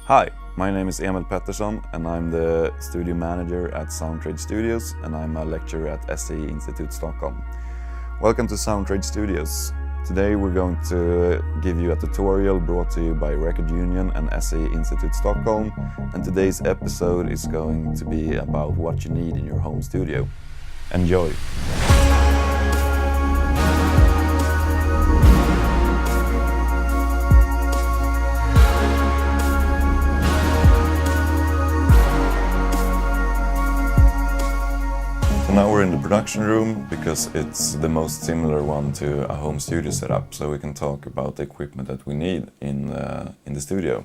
Hi, my name is Emil Pettersson and I'm the studio manager at Soundtrade Studios and I'm a lecturer at SAE Institute Stockholm. Welcome to Soundtrade Studios. Today we're going to give you a tutorial brought to you by Record Union and SAE Institute Stockholm, and today's episode is going to be about what you need in your home studio. Enjoy! Now we're in the production room because it's the most similar one to a home studio setup, so we can talk about the equipment that we need in the studio,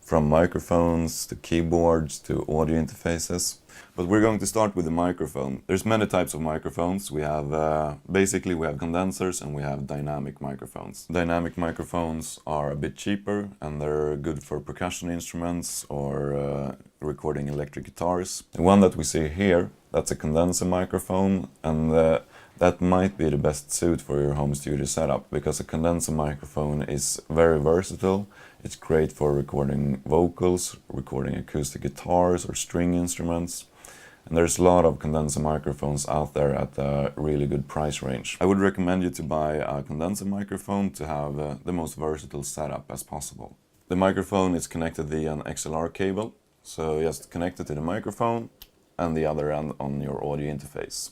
from microphones to keyboards to audio interfaces. But we're going to start with the microphone. There's many types of microphones. We have basically we have condensers and we have dynamic microphones. Dynamic microphones are a bit cheaper and they're good for percussion instruments or recording electric guitars. The one that we see here, that's a condenser microphone, and that might be the best suit for your home studio setup because a condenser microphone is very versatile. It's great for recording vocals, recording acoustic guitars or string instruments. And there's a lot of condenser microphones out there at a really good price range. I would recommend you to buy a condenser microphone to have the most versatile setup as possible. The microphone is connected via an XLR cable, so just connect it to the microphone and the other end on your audio interface.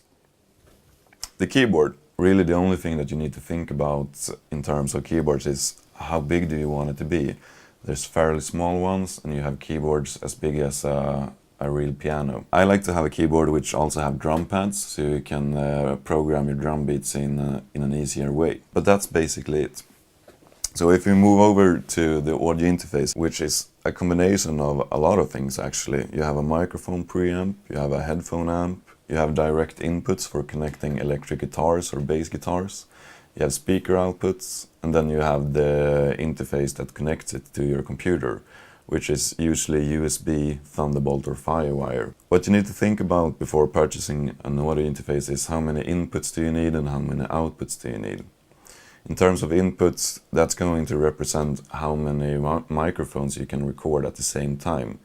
The keyboard, really the only thing that you need to think about in terms of keyboards is how big do you want it to be. There's fairly small ones and you have keyboards as big as a real piano. I like to have a keyboard which also have drum pads so you can program your drum beats in an easier way. But that's basically it. So if we move over to the audio interface, which is a combination of a lot of things actually. You have a microphone preamp, you have a headphone amp, you have direct inputs for connecting electric guitars or bass guitars, you have speaker outputs, and then you have the interface that connects it to your computer, which is usually USB, Thunderbolt or Firewire. What you need to think about before purchasing an audio interface is how many inputs do you need and how many outputs do you need. In terms of inputs, that's going to represent how many microphones you can record at the same time.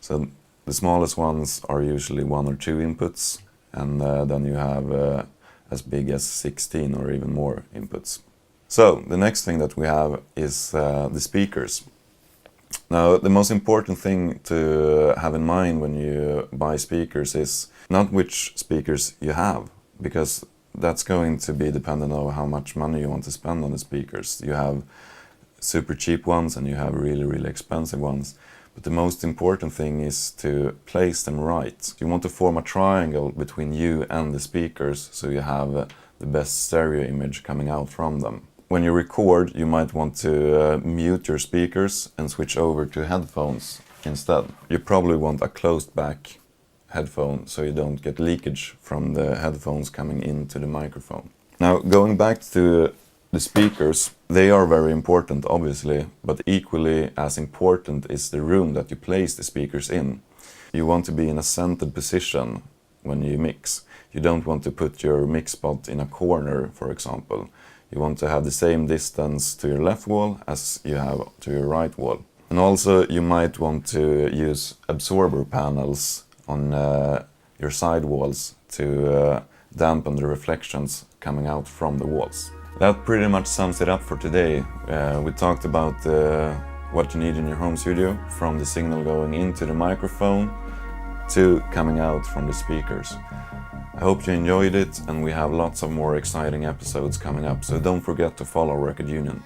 So the smallest ones are usually 1 or 2 inputs, and then you have as big as 16 or even more inputs. So the next thing that we have is the speakers. Now, the most important thing to have in mind when you buy speakers is not which speakers you have, because that's going to be dependent on how much money you want to spend on the speakers. You have super cheap ones and you have really, really expensive ones. But the most important thing is to place them right. You want to form a triangle between you and the speakers so you have the best stereo image coming out from them. When you record, you might want to mute your speakers and switch over to headphones instead. You probably want a closed back headphone so you don't get leakage from the headphones coming into the microphone. Now, going back to the speakers, they are very important obviously, but equally as important is the room that you place the speakers in. You want to be in a centered position when you mix. You don't want to put your mix spot in a corner, for example. You want to have the same distance to your left wall as you have to your right wall. And also you might want to use absorber panels on your side walls to dampen the reflections coming out from the walls. That pretty much sums it up for today. We talked about what you need in your home studio, from the signal going into the microphone to coming out from the speakers. I hope you enjoyed it, and we have lots of more exciting episodes coming up, so don't forget to follow Record Union.